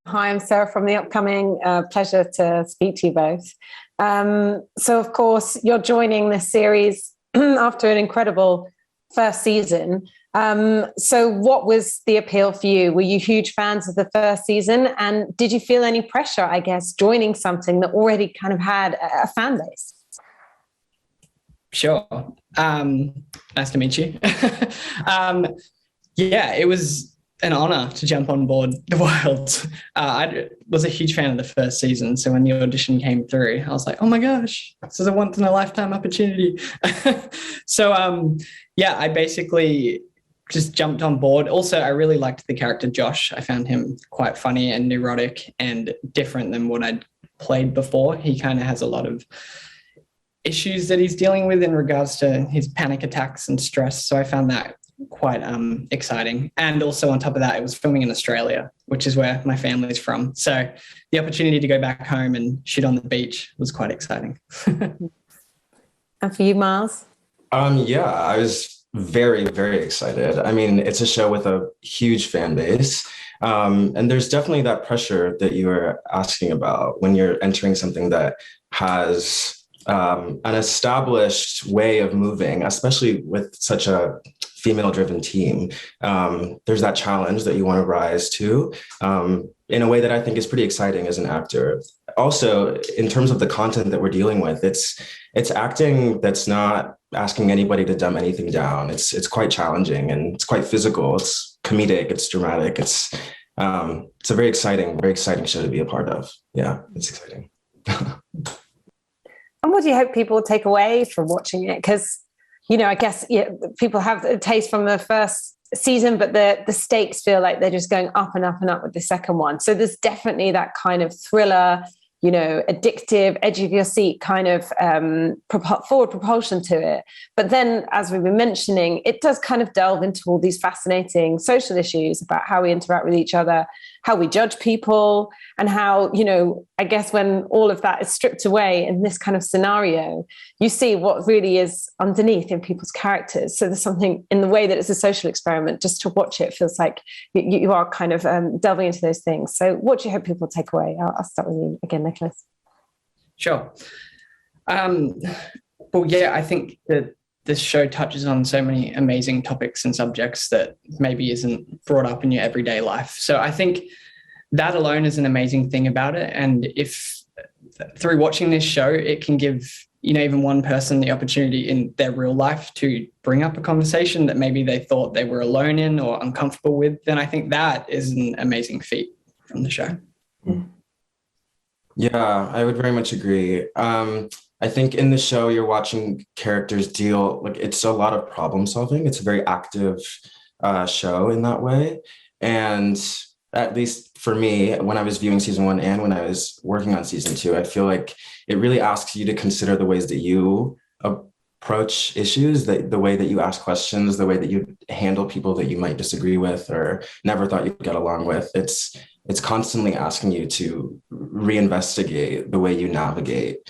Hi, I'm Sarah from The Upcoming. Pleasure to speak to you both. So, of course, you're joining this series after an incredible first season. So what was the appeal for you? Were you huge fans of the first season? And did you feel any pressure, I guess, joining something that already kind of had a fan base? Sure. Nice to meet you. Yeah, it was an honor to jump on board the world. I was a huge fan of the first season. So when the audition came through, I was like, oh my gosh, this is a once in a lifetime opportunity. So yeah, I basically just jumped on board. Also, I really liked the character Josh. I found him quite funny and neurotic and different than what I'd played before. He kind of has a lot of issues that he's dealing with in regards to his panic attacks and stress. So I found that quite exciting. And also on top of that, it was filming in Australia, which is where my family's from. So the opportunity to go back home and shoot on the beach was quite exciting. And for you, Miles? Yeah, I was very, very excited. I mean, it's a show with a huge fan base. And there's definitely that pressure that you were asking about when you're entering something that has an established way of moving, especially with such a female-driven team. There's that challenge that you want to rise to in a way that I think is pretty exciting as an actor. Also, in terms of the content that we're dealing with, it's acting that's not asking anybody to dumb anything down. It's quite challenging and it's quite physical. It's comedic. It's dramatic. It's a very exciting show to be a part of. Yeah, it's exciting. And what do you hope people take away from watching it? Because, you know, I guess people have a taste from the first season, but the stakes feel like they're just going up and up and up with the second one. So there's definitely that kind of thriller, you know, addictive, edge of your seat kind of forward propulsion to it. But then, as we've been mentioning, it does kind of delve into all these fascinating social issues about how we interact with each other, how we judge people, and how, you know, I guess when all of that is stripped away in this kind of scenario, you see what really is underneath in people's characters. So there's something in the way that it's a social experiment. Just to watch it feels like you are kind of delving into those things. So what do you hope people take away? I'll start with you again, Nicholas. Sure. Well, yeah, I think that this show touches on so many amazing topics and subjects that maybe isn't brought up in your everyday life. So I think that alone is an amazing thing about it. And if through watching this show, it can give, you know, even one person the opportunity in their real life to bring up a conversation that maybe they thought they were alone in or uncomfortable with, then I think that is an amazing feat from the show. Yeah, I would very much agree. I think in the show, you're watching characters deal, like it's a lot of problem solving. It's a very active show in that way. And at least for me, when I was viewing season 1 and when I was working on season 2, I feel like it really asks you to consider the ways that you approach issues, that the way that you ask questions, the way that you handle people that you might disagree with or never thought you'd get along with. It's constantly asking you to reinvestigate the way you navigate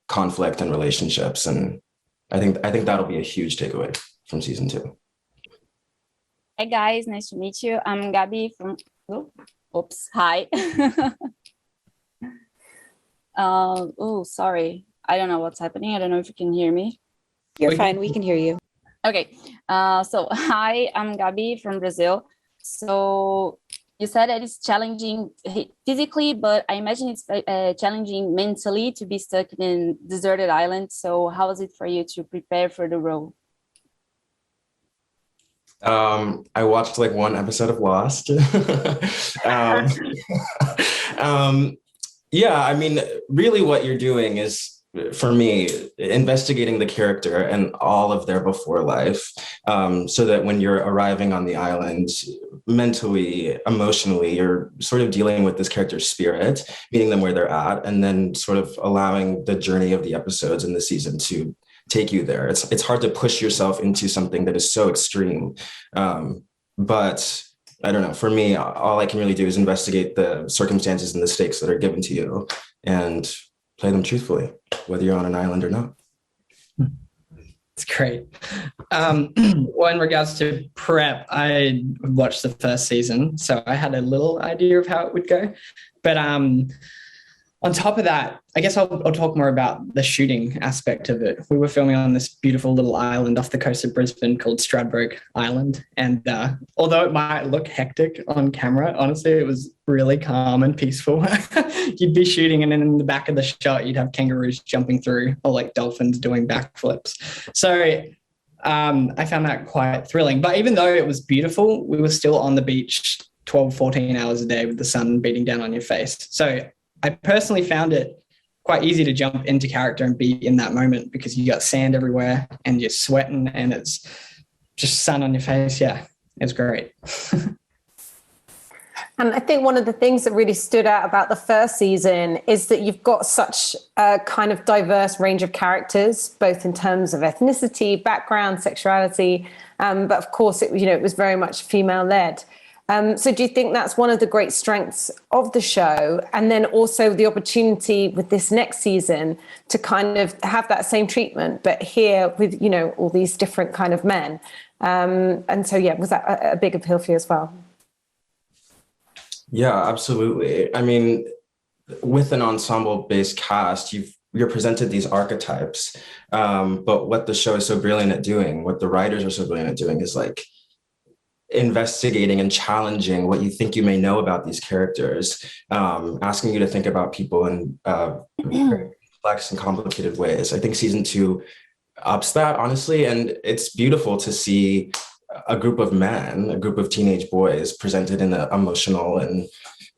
conflict and relationships. And I think that'll be a huge takeaway from season 2. Hi guys, nice to meet you. I'm Gabby from, hi. Sorry. I don't know what's happening. I don't know if you can hear me. You're fine, we can hear you. Okay, so hi, I'm Gabby from Brazil. So you said that it's challenging physically, but I imagine it's challenging mentally to be stuck in a deserted island. So how was it for you to prepare for the role? I watched like one episode of Lost. Yeah, I mean, really what you're doing is, for me, investigating the character and all of their before life, so that when you're arriving on the island, mentally, emotionally, you're sort of dealing with this character's spirit, meeting them where they're at, and then sort of allowing the journey of the episodes in the season to take you there. It's hard to push yourself into something that is so extreme. But I don't know, for me, all I can really do is investigate the circumstances and the stakes that are given to you and play them truthfully, whether you're on an island or not. It's great. Well, in regards to prep, I watched the first season, so I had a little idea of how it would go. But on top of that, I guess I'll talk more about the shooting aspect of it. We were filming on this beautiful little island off the coast of Brisbane called Stradbroke Island. And although it might look hectic on camera, honestly, it was really calm and peaceful. You'd be shooting and then in the back of the shot, you'd have kangaroos jumping through or like dolphins doing backflips. So I found that quite thrilling. But even though it was beautiful, we were still on the beach 12, 14 hours a day with the sun beating down on your face. So I personally found it quite easy to jump into character and be in that moment because you got sand everywhere and you're sweating and it's just sun on your face. Yeah, it's great. And I think one of the things that really stood out about the first season is that you've got such a kind of diverse range of characters, both in terms of ethnicity, background, sexuality. But of course, it was very much female led. So do you think that's one of the great strengths of the show? And then also the opportunity with this next season to kind of have that same treatment, but here with, all these different kind of men. And so, was that a big appeal for you as well? Yeah, absolutely. I mean, with an ensemble-based cast, you're presented these archetypes. But what the show is so brilliant at doing, what the writers are so brilliant at doing is like, investigating and challenging what you think you may know about these characters, asking you to think about people in very complex and complicated ways. I think season 2 ups that, honestly, and it's beautiful to see a group of men, a group of teenage boys presented in an emotional and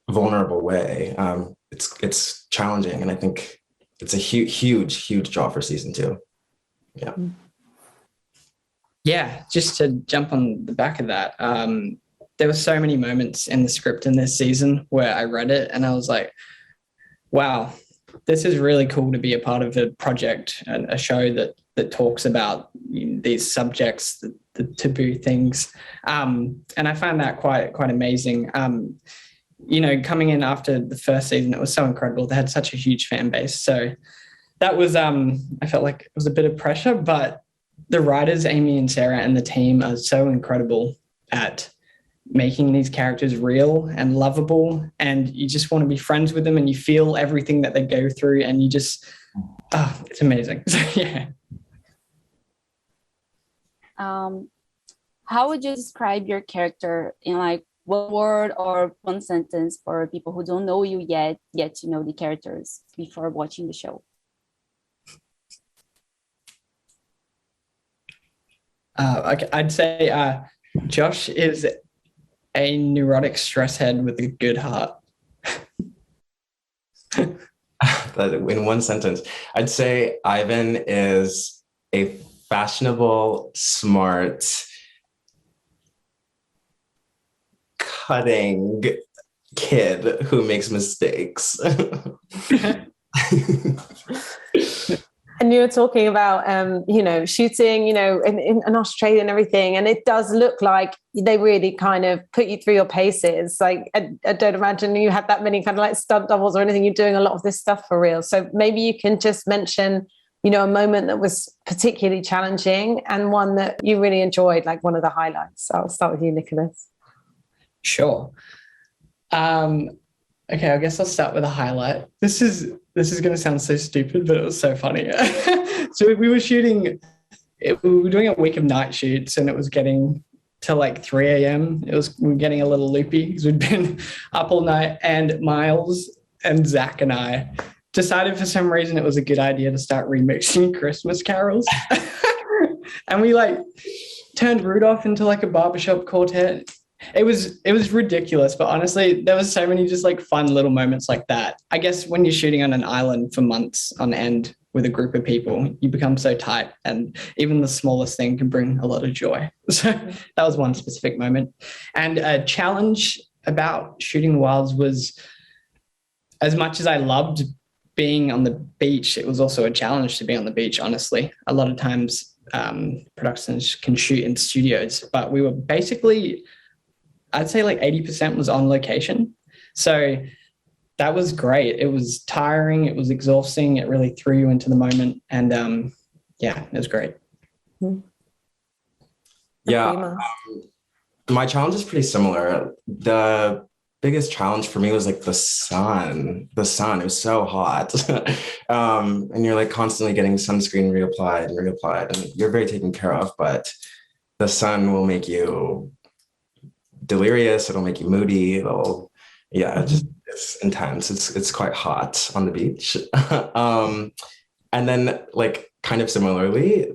vulnerable way. It's challenging, and I think it's a huge draw for season 2. Yeah. Yeah, just to jump on the back of that, there were so many moments in the script in this season where I read it and I was like, wow, this is really cool to be a part of a project, a show that talks about these subjects, the taboo things. And I found that quite amazing. Coming in after the first season, it was so incredible. They had such a huge fan base. So that was, I felt like it was a bit of pressure, but the writers, Amy and Sarah, and the team are so incredible at making these characters real and lovable, and you just want to be friends with them and you feel everything that they go through and you just, it's amazing. So, yeah. How would you describe your character in like one word or one sentence for people who don't know you yet to know the characters before watching the show? Okay, I'd say Josh is a neurotic stress head with a good heart. In one sentence, I'd say Ivan is a fashionable, smart, cutting kid who makes mistakes. And you were talking about, shooting, in Australia and everything. And it does look like they really kind of put you through your paces. Like, I don't imagine you have that many kind of like stunt doubles or anything. You're doing a lot of this stuff for real. So maybe you can just mention, a moment that was particularly challenging and one that you really enjoyed, like one of the highlights. So I'll start with you, Nicholas. Sure. Okay, I guess I'll start with a highlight. This is going to sound so stupid, but it was so funny. So we were doing a week of night shoots and it was getting to like 3 a.m. We were getting a little loopy because we'd been up all night, and Miles and Zach and I decided for some reason it was a good idea to start remixing Christmas carols. And we like turned Rudolph into like a barbershop quartet. It was ridiculous, but honestly, there was so many just like fun little moments like that. I guess when you're shooting on an island for months on end with a group of people, you become so tight, and even the smallest thing can bring a lot of joy. So that was one specific moment. And a challenge about shooting the wilds was, as much as I loved being on the beach, it was also a challenge to be on the beach, honestly. A lot of times productions can shoot in studios, but we were basically, I'd say like 80% was on location. So that was great. It was tiring. It was exhausting. It really threw you into the moment. And it was great. Yeah, my challenge is pretty similar. The biggest challenge for me was like the sun. The sun, it was so hot. And you're like constantly getting sunscreen reapplied and reapplied, and you're very taken care of, but the sun will make you delirious. It'll make you moody. It's intense. It's quite hot on the beach. And then like kind of similarly,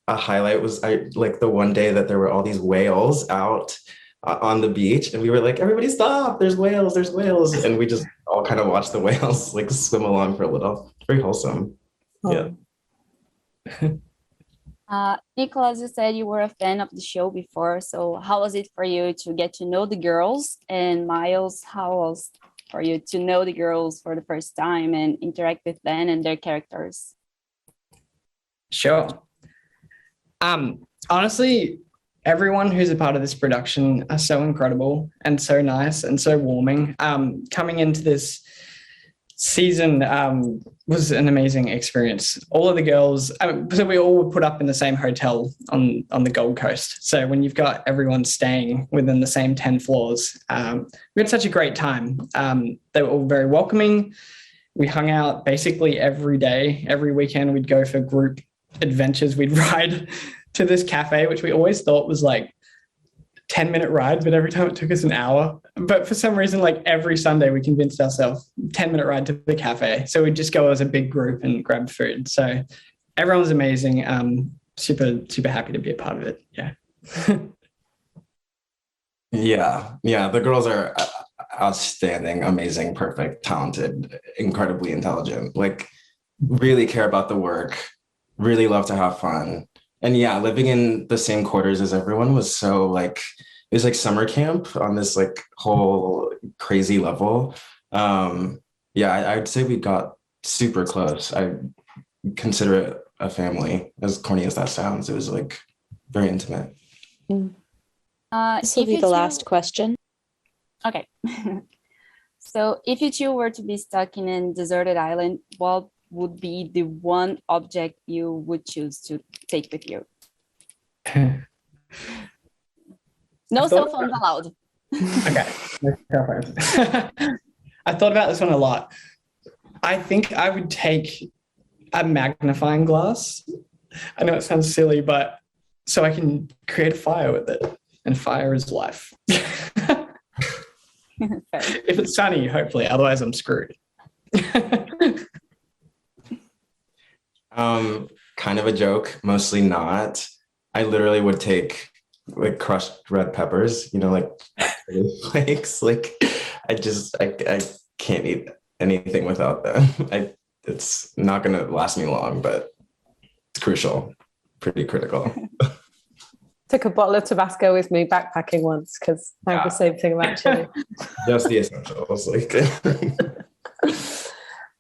a highlight was the one day that there were all these whales out on the beach, and we were like, everybody stop, there's whales, and we just all kind of watched the whales like swim along for a little. Very wholesome. Yeah. Nicholas, you said you were a fan of the show before, so how was it for you to get to know the girls? And Miles, how was for you to know the girls for the first time and interact with them and their characters? Sure. Honestly, everyone who's a part of this production are so incredible and so nice and so warming. Coming into this season was an amazing experience. All of the girls, so we all were put up in the same hotel on the Gold Coast. So when you've got everyone staying within the same 10 floors, we had such a great time. They were all very welcoming. We hung out basically every day. Every weekend we'd go for group adventures. We'd ride to this cafe, which we always thought was like 10-minute ride, but every time it took us an hour. But for some reason, like every Sunday, we convinced ourselves 10-minute ride to the cafe. So we'd just go as a big group and grab food. So everyone was amazing. Super, super happy to be a part of it. Yeah. Yeah. The girls are outstanding, amazing, perfect, talented, incredibly intelligent, like really care about the work, really love to have fun. And yeah, living in the same quarters as everyone was so like, it was like summer camp on this like whole crazy level. I'd say we got super close. I consider it a family, as corny as that sounds. It was like very intimate. This will be the last question. Okay. So if you two were to be stuck in a deserted island, what would be the one object you would choose to take with you? No cell phones allowed. Okay. I thought about this one a lot. I think I would take a magnifying glass. I know it sounds silly, but so I can create a fire with it. And fire is life. If it's sunny, hopefully. Otherwise, I'm screwed. Kind of a joke, mostly not. I literally would take like crushed red peppers, like flakes. Like I can't eat anything without them. It's not gonna last me long, but it's crucial, pretty critical. Took a bottle of Tabasco with me backpacking once because I have the same thing about chili. Just the essentials, like.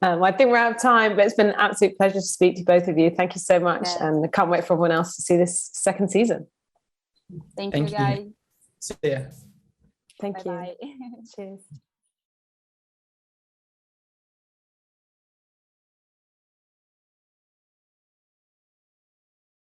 I think we're out of time, but it's been an absolute pleasure to speak to both of you. Thank you so much. And I can't wait for everyone else to see this second season. Thank you, guys. See ya. Thank Bye-bye. you. Cheers.